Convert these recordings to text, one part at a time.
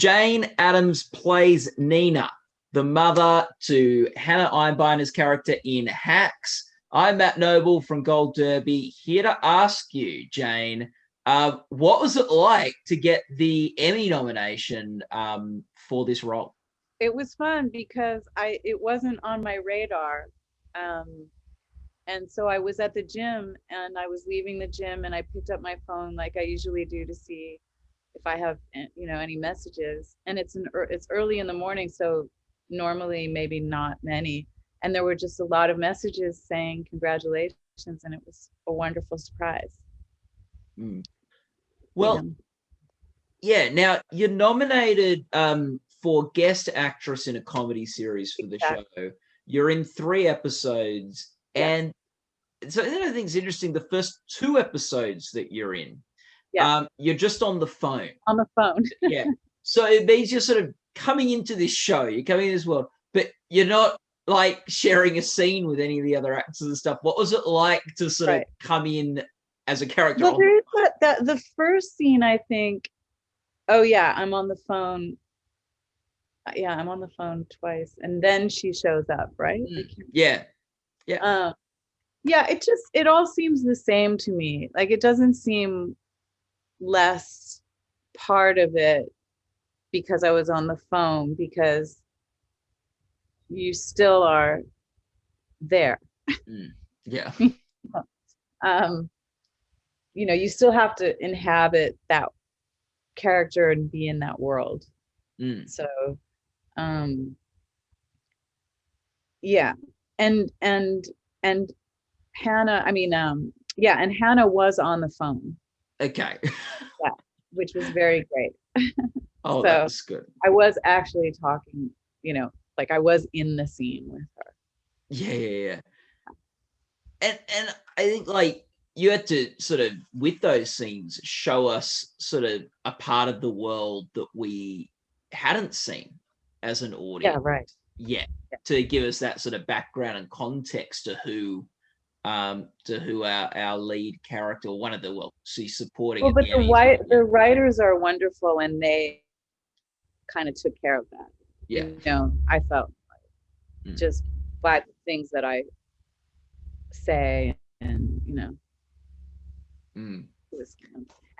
Jane Addams plays Nina, the mother to Hannah Einbinder's character in Hacks. I'm Matt Noble from Gold Derby, here to ask you, Jane, what was it like to get the Emmy nomination for this role? It was fun because it wasn't on my radar. And so I was at the gym and I was leaving the gym and I picked up my phone like I usually do to see if I have any messages. And it's early in the morning, so normally maybe not many. And there were just a lot of messages saying congratulations, and it was a wonderful surprise. Mm. Yeah. Well, yeah. Now you're nominated for guest actress in a comedy series for the show. You're in 3 episodes, and so I think it's interesting. The first 2 episodes that you're in, you're just on the phone. On the phone. Yeah. So it means you're sort of coming into this show. You're coming in as well, but you're not like sharing a scene with any of the other actors and stuff. What was it like to sort of come in as a character? Well, there is the first scene, I think. Oh yeah, I'm on the phone. Yeah, I'm on the phone twice, and then she shows up, right? Yeah. Yeah, it all seems the same to me. Like, it doesn't seem less part of it because I was on the phone, because you still are there. Yeah. You still have to inhabit that character and be in that world. So yeah. And Hannah, and Hannah was on the phone. Okay. Yeah, which was very great. Oh, so that was good. I was actually talking, like I was in the scene with her. Yeah. And I think like you had to sort of, with those scenes, show us sort of a part of the world that we hadn't seen as an audience. Yeah, right. Yeah. To give us that sort of background and context to who our lead character, or one of the, she's supporting. Well, but the writers are wonderful, and they kind of took care of that. Yeah. I felt just by the things that I say, and it was,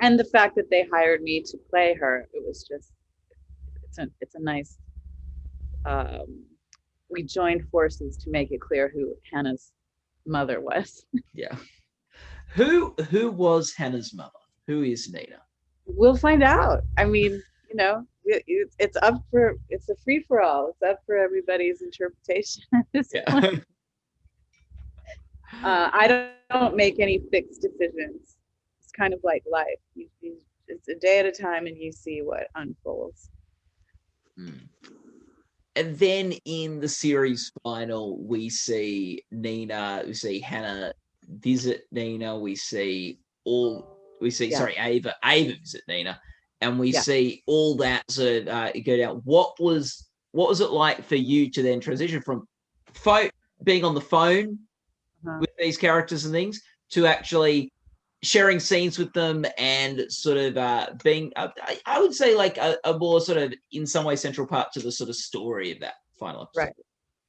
and the fact that they hired me to play her, it was just, it's a nice, we joined forces to make it clear who Hannah's mother was. Yeah. Who was Hannah's mother? Who is Nina? We'll find out. I mean, it's a free for all. It's up for everybody's interpretation at this point. I don't make any fixed decisions. It's kind of like life. It's a day at a time, and you see what unfolds. And then in the series final, we see Hannah visit Nina. Ava visit Nina, and we see all that sort of go down. What was it like for you to then transition from being on the phone with these characters and things to actually sharing scenes with them and sort of being, I would say, like a more sort of, in some way, central part to the sort of story of that final episode? Right.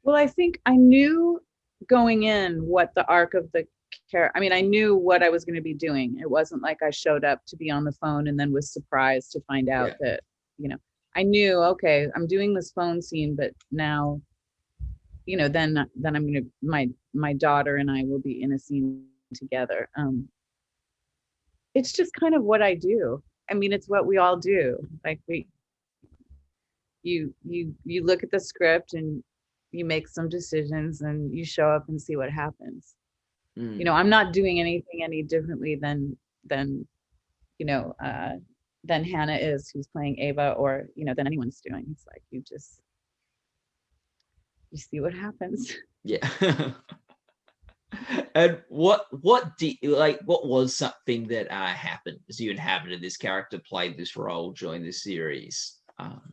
Well, I think I knew going in what the arc of the character. I mean, I knew what I was going to be doing. It wasn't like I showed up to be on the phone and then was surprised to find out that, I knew, okay, I'm doing this phone scene, but now, then I'm going to, my daughter and I will be in a scene together. It's just kind of what I do. I mean, it's what we all do. Like you look at the script and you make some decisions and you show up and see what happens. I'm not doing anything any differently than Hannah is, who's playing Ava, or than anyone's doing. It's like you see what happens. Yeah. And what was something that happened as you inhabited this character, played this role during this series?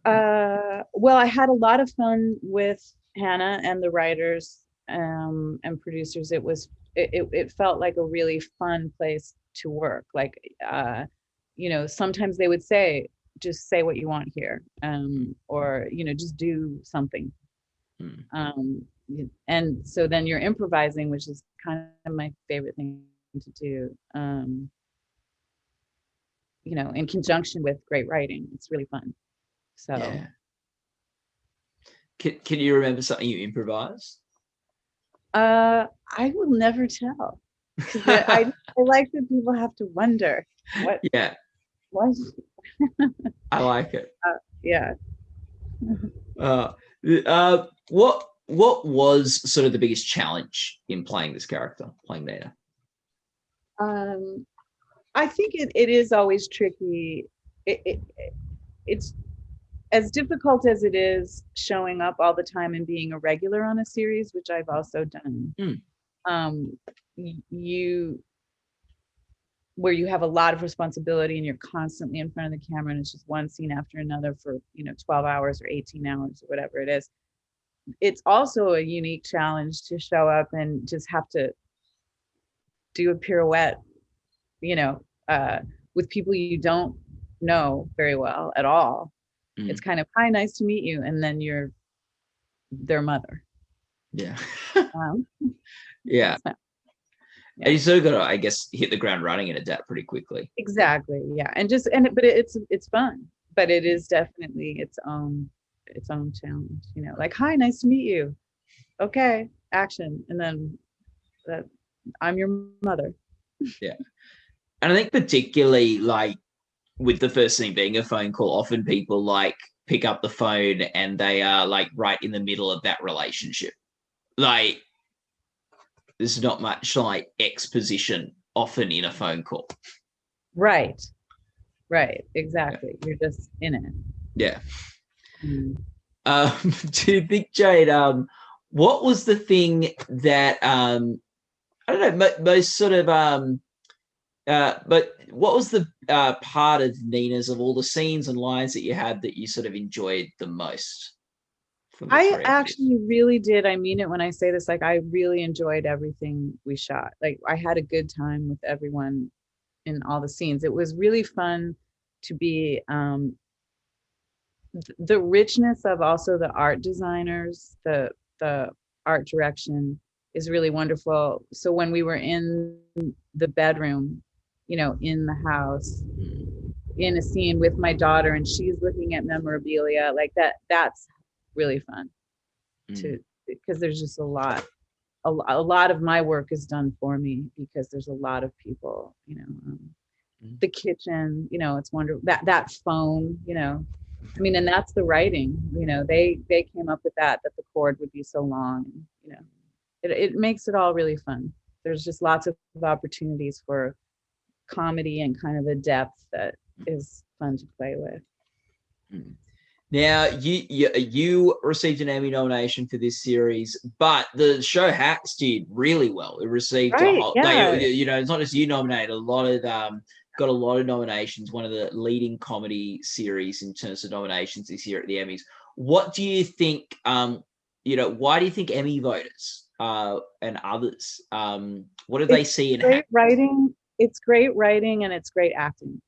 Well, I had a lot of fun with Hannah and the writers and producers. It felt like a really fun place to work. Like sometimes they would say just say what you want here, or just do something. And so then you're improvising, which is kind of my favorite thing to do, in conjunction with great writing. It's really fun. So yeah. Can you remember something you improvised? I will never tell, because I like that people have to wonder what. Yeah, What? I like it. Yeah. What was sort of the biggest challenge in playing this character, playing Nina? I think it is always tricky. It's as difficult as it is showing up all the time and being a regular on a series, which I've also done. Where you have a lot of responsibility and you're constantly in front of the camera, and it's just one scene after another for 12 hours or 18 hours or whatever it is. It's also a unique challenge to show up and just have to do a pirouette, with people you don't know very well at all. It's kind of, hi, nice to meet you, and then you're their mother. Yeah. Yeah. So, yeah. And you sort of got to, I guess, hit the ground running and adapt pretty quickly. Exactly. Yeah. But it's fun, but it is definitely its own challenge, like, hi, nice to meet you. Okay, action. And then I'm your mother. Yeah. And I think particularly like with the first thing being a phone call, often people like pick up the phone and they are like right in the middle of that relationship. Like there's not much like exposition often in a phone call. Right. Exactly. Yeah. You're just in it. Yeah. Do you think, Jade, what was the thing that I don't know, most sort of but what was the part of Nina's, of all the scenes and lines that you had, that you sort of enjoyed the most? I actually really did. I mean it when I say this, like, I really enjoyed everything we shot. Like, I had a good time with everyone in all the scenes. It was really fun to be the richness of also the art designers, the art direction is really wonderful. So when we were in the bedroom, in the house, in a scene with my daughter, and she's looking at memorabilia like that's really fun because there's just a lot of my work is done for me, because there's a lot of people, the kitchen, it's wonderful, that phone, I mean, and that's the writing, they came up with that the cord would be so long, it makes it all really fun. There's just lots of opportunities for comedy and kind of a depth that is fun to play with. Now, you received an Emmy nomination for this series, but the show Hacks did really well. It received it's not just you nominated, got a lot of nominations, one of the leading comedy series in terms of nominations this year at the Emmys. What do you think, why do you think Emmy voters and others, what do they see in Hacks? Writing? It's great writing and it's great acting,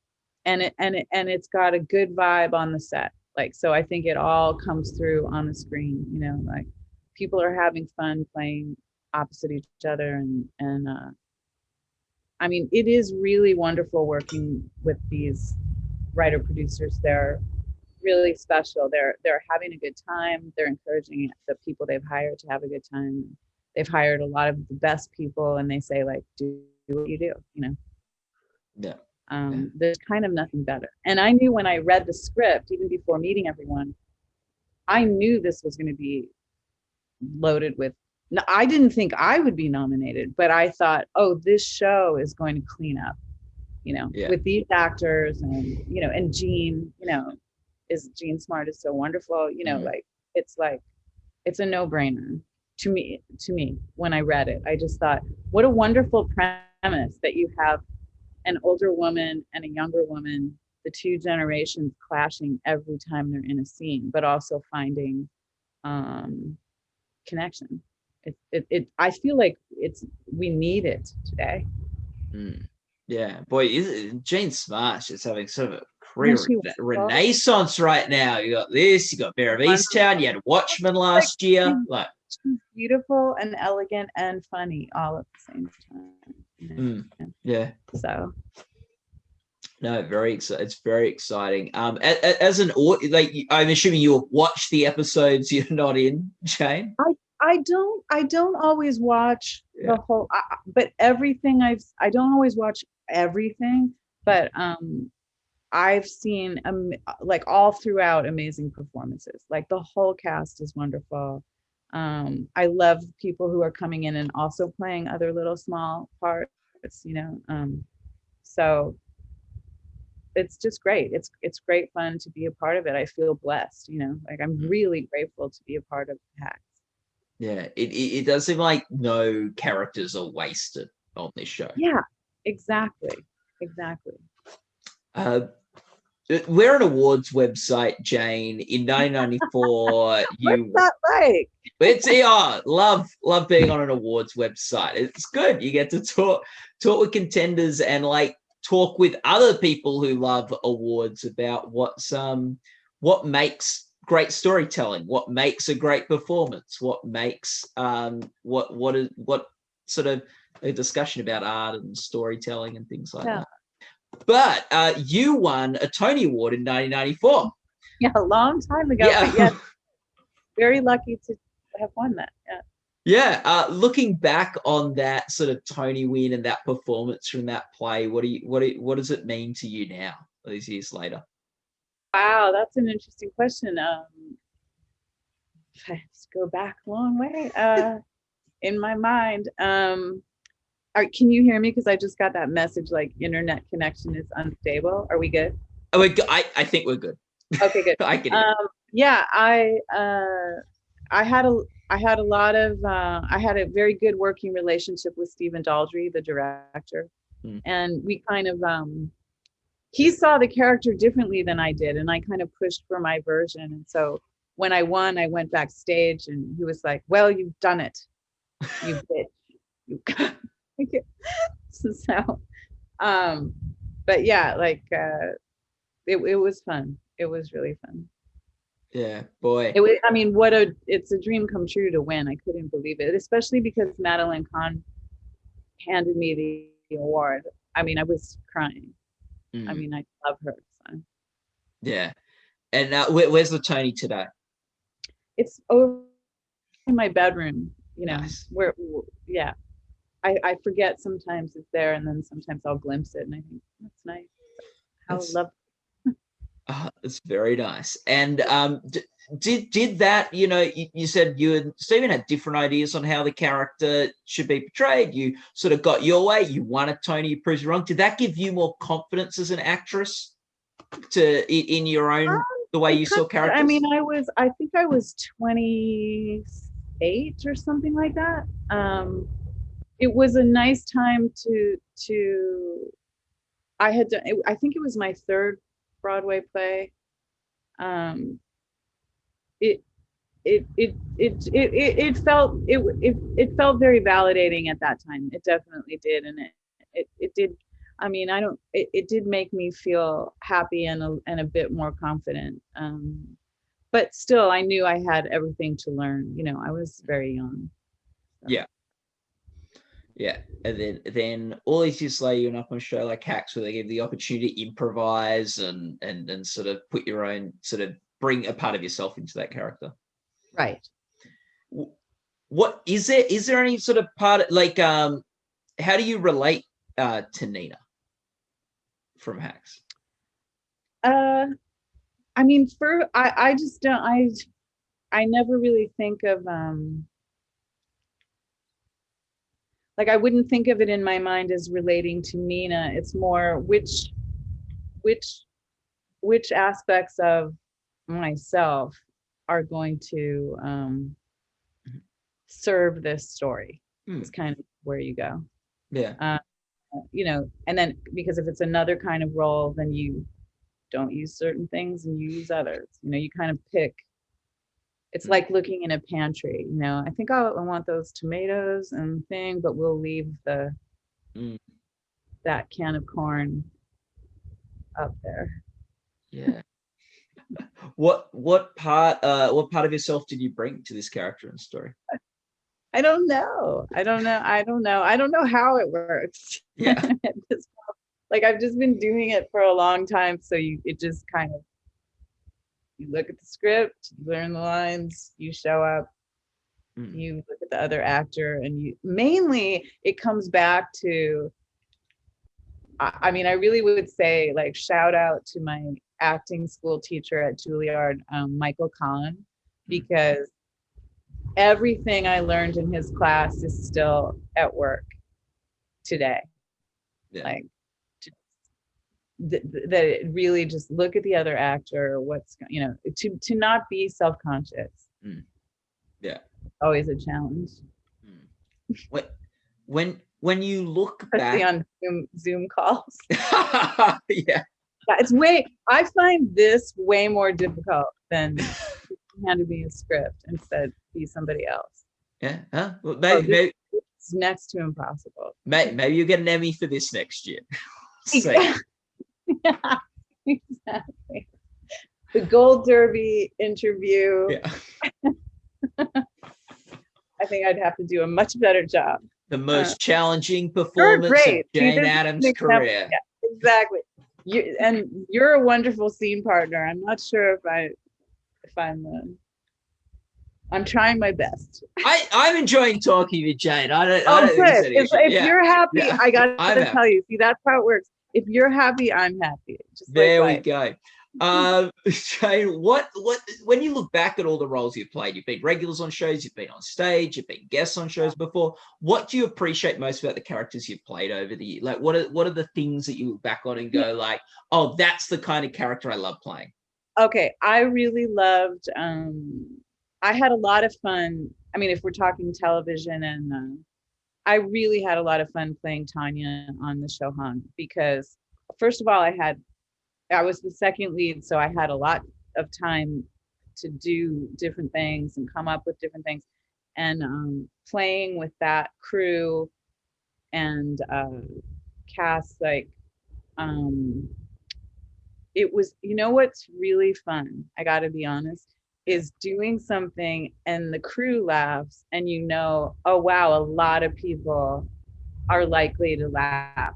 and it's got a good vibe on the set. Like, so I think it all comes through on the screen, like people are having fun playing opposite each other. And I mean, it is really wonderful working with these writer producers. They're really special. They're having a good time. They're encouraging the people they've hired to have a good time. They've hired a lot of the best people, and they say, like, do what you do, Yeah. There's kind of nothing better. And I knew when I read the script, even before meeting everyone, I knew this was going to be loaded with, I didn't think I would be nominated, but I thought, oh, this show is going to clean up, with these actors, and, and Gene, Gene Smart is so wonderful, like, it's a no-brainer to me when I read it. I just thought, what a wonderful premise that you have an older woman and a younger woman, the two generations clashing every time they're in a scene, but also finding connection. I feel like we need it today. Yeah, boy, Gene Smart is having sort of a renaissance right now. You got this, you got Bear of Easttown, you had Watchmen last year. Like, beautiful and elegant and funny all at the same time. Yeah. So. No, it's very exciting. As an like, I'm assuming you'll watch the episodes you're not in, Jane. I don't always watch the whole, but everything I don't always watch everything, but I've seen like all throughout amazing performances. Like the whole cast is wonderful. I love people who are coming in and also playing other little small parts, so it's just great. It's great fun to be a part of it. I feel blessed, like I'm really grateful to be a part of Hacks. Yeah, it does seem like no characters are wasted on this show. Yeah, exactly. We're an awards website, Jane. In 1994, What's that like? It's love being on an awards website. It's good. You get to talk with contenders and like talk with other people who love awards about what makes great storytelling, what makes a great performance, what makes what sort of a discussion about art and storytelling and things like that. But you won a Tony Award in 1994. Yeah, a long time ago. Yeah. But yes, very lucky to have won that. Yeah. Looking back on that sort of Tony win and that performance from that play, what does it mean to you now, these years later? Wow, that's an interesting question. I have to go back a long way in my mind. Can you hear me? Because I just got that message like internet connection is unstable. Are we good? Oh, I think we're good. Okay, good. I can hear. Yeah, I had a very good working relationship with Stephen Daldry, the director, and we kind of he saw the character differently than I did, and I kind of pushed for my version. And so when I won, I went backstage, and he was like, "Well, you've done it, you bitch." So, but yeah, like it was fun. It was really fun. Yeah, boy. It's a dream come true to win. I couldn't believe it, especially because Madeline Kahn handed me the award. I mean, I was crying. I mean, I love her. So. Yeah. And where's the Tony today? It's over in my bedroom, Nice. Yeah. I forget sometimes it's there, and then sometimes I'll glimpse it, and I think that's nice. How lovely. It's very nice. And did that, you said you and Stephen had different ideas on how the character should be portrayed. You sort of got your way. You won a Tony, you proved you wrong. Did that give you more confidence as an actress in your own, the way you saw characters? I mean, I think I was 28 or something like that. It was a nice time I think it was my third Broadway play. It felt very validating at that time. It definitely did, and it did. I mean, it did make me feel happy and a bit more confident. But still, I knew I had everything to learn. I was very young. So. Yeah. Yeah, and then all these years later, you're up on a show like Hacks, where they give the opportunity to improvise and sort of put your own, sort of bring a part of yourself into that character. Right. What is there? Is there any sort of part, like, how do you relate to Nina from Hacks? I mean, I just don't. I never really think of like, I wouldn't think of it in my mind as relating to Nina. It's more which aspects of myself are going to serve this story. It's kind of where you go. Yeah. And then, because if it's another kind of role, then you don't use certain things and you use others. You kind of pick. It's like looking in a pantry. I think I want those tomatoes and thing, but we'll leave that can of corn up there. Yeah. What part of yourself did you bring to this character and story? I don't know. I don't know how it works. Yeah. At this point. Like I've just been doing it for a long time. So it just kind of, you look at the script, you learn the lines, you show up, you look at the other actor, and you mainly it comes back to, I mean, I really would say like shout out to my acting school teacher at Juilliard, Michael Kahn, because everything I learned in his class is still at work today. Yeah. Like that it really just look at the other actor, what's, to not be self-conscious. Yeah. Always a challenge. When you look especially back on Zoom calls. Yeah. I find this way more difficult than handed me a script and said be somebody else. Yeah. Huh? Well, maybe it's next to impossible. Maybe you'll get an Emmy for this next year. Yeah, exactly. The Gold Derby interview. Yeah. I think I'd have to do a much better job. The most challenging performance of Jane Addams' career. Yeah, exactly. You're a wonderful scene partner. I'm not sure I'm trying my best. I'm enjoying talking with Jane. I don't good. think if you're happy, I gotta tell you. See, that's how it works. If you're happy, I'm happy. Just there we go. Jane, what when you look back at all the roles you've played, you've been regulars on shows, you've been on stage, you've been guests on shows before. What do you appreciate most about the characters you've played over the years? Like, what are the things that you look back on and go like, oh, that's the kind of character I love playing? Okay, I really loved. I had a lot of fun. I mean, if we're talking television, and I really had a lot of fun playing Tanya on the show Hung, because first of all, I was the second lead, so I had a lot of time to do different things and come up with different things. And playing with that crew and cast, like, it was, what's really fun, I gotta be honest, is doing something and the crew laughs and oh wow, a lot of people are likely to laugh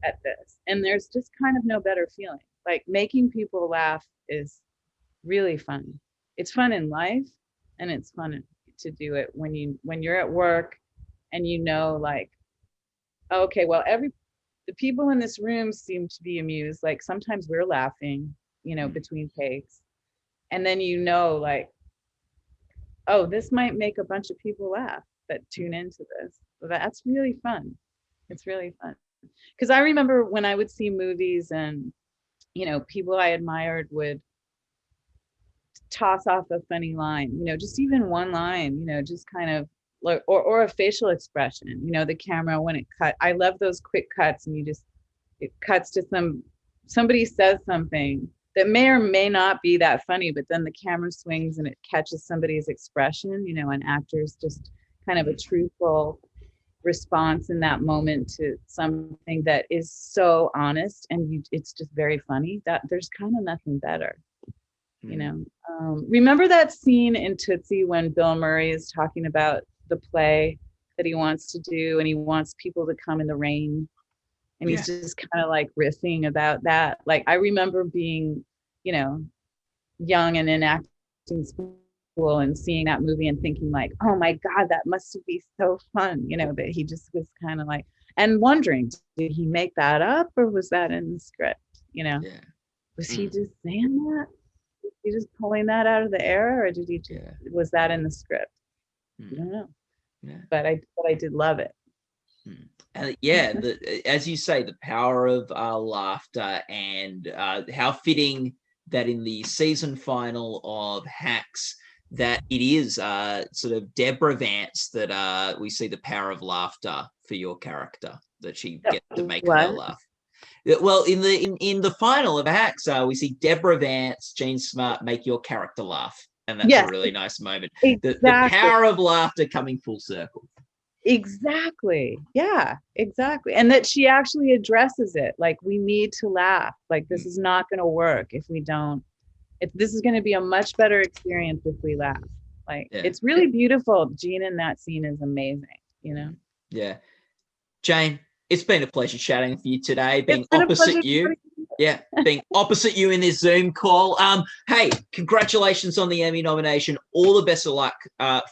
at this. And there's just kind of no better feeling. Like, making people laugh is really fun. It's fun in life, and it's fun to do it when you're at work and like, okay, well, the people in this room seem to be amused. Like, sometimes we're laughing, between takes. And then like, oh, this might make a bunch of people laugh that tune into this. So that's really fun. It's really fun. Because I remember when I would see movies and people I admired would toss off a funny line, just even one line, just kind of like, or a facial expression, the camera when it cut. I love those quick cuts, and it cuts to somebody says something that may or may not be that funny, but then the camera swings and it catches somebody's expression, and actors just kind of a truthful response in that moment to something that is so honest, and it's just very funny. That there's kind of nothing better. Remember that scene in Tootsie when Bill Murray is talking about the play that he wants to do, and he wants people to come in the rain, and he's just kind of like riffing about that. Like, I remember being young and in acting school and seeing that movie and thinking like, oh my God, that must be so fun, that he just was kind of like, and wondering, did he make that up, or was that in the script? Was he just saying that? Was he just pulling that out of the air, or did he was that in the script? I don't know. But I did love it. As you say, the power of laughter, and how fitting that in the season final of Hacks, that it is sort of Deborah Vance that we see the power of laughter for your character, that she gets to make her laugh. Well, in the final of Hacks, we see Deborah Vance, Jean Smart make your character laugh, and that's a really nice moment. Exactly. The power of laughter coming full circle. Exactly. Yeah, exactly. And that she actually addresses it. Like, we need to laugh. Like, this is not going to work if we don't. This is going to be a much better experience if we laugh. Like, it's really beautiful. Gina in that scene is amazing, you know? Yeah. Jane, it's been a pleasure chatting with you today, being It's been opposite you. Yeah, being opposite you in this Zoom call. Hey, congratulations on the Emmy nomination. All the best of luck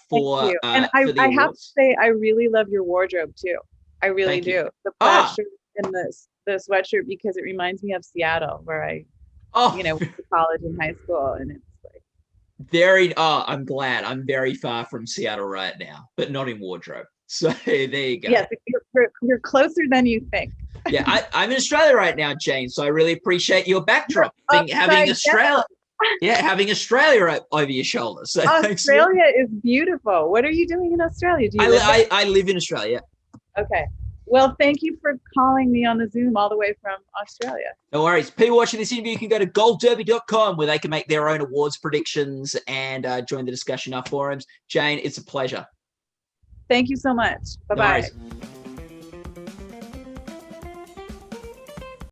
for Thank you. And for the I have to awards. say, I really love your wardrobe too. I really do. The plaid shirt and the sweatshirt, because it reminds me of Seattle, where I went to college and high school, and it's like I'm glad. I'm very far from Seattle right now, but not in wardrobe. So there you go. Yes, you're closer than you think. Yeah, I'm in Australia right now, Jane. So I really appreciate your backdrop, having Australia. Yeah, having Australia over your shoulder. So Australia is beautiful. What are you doing in Australia? Do you I live in Australia. Okay. Well, thank you for calling me on the Zoom all the way from Australia. No worries. People watching this interview can go to goldderby.com, where they can make their own awards predictions and join the discussion in our forums. Jane, it's a pleasure. Thank you so much. Bye-bye. No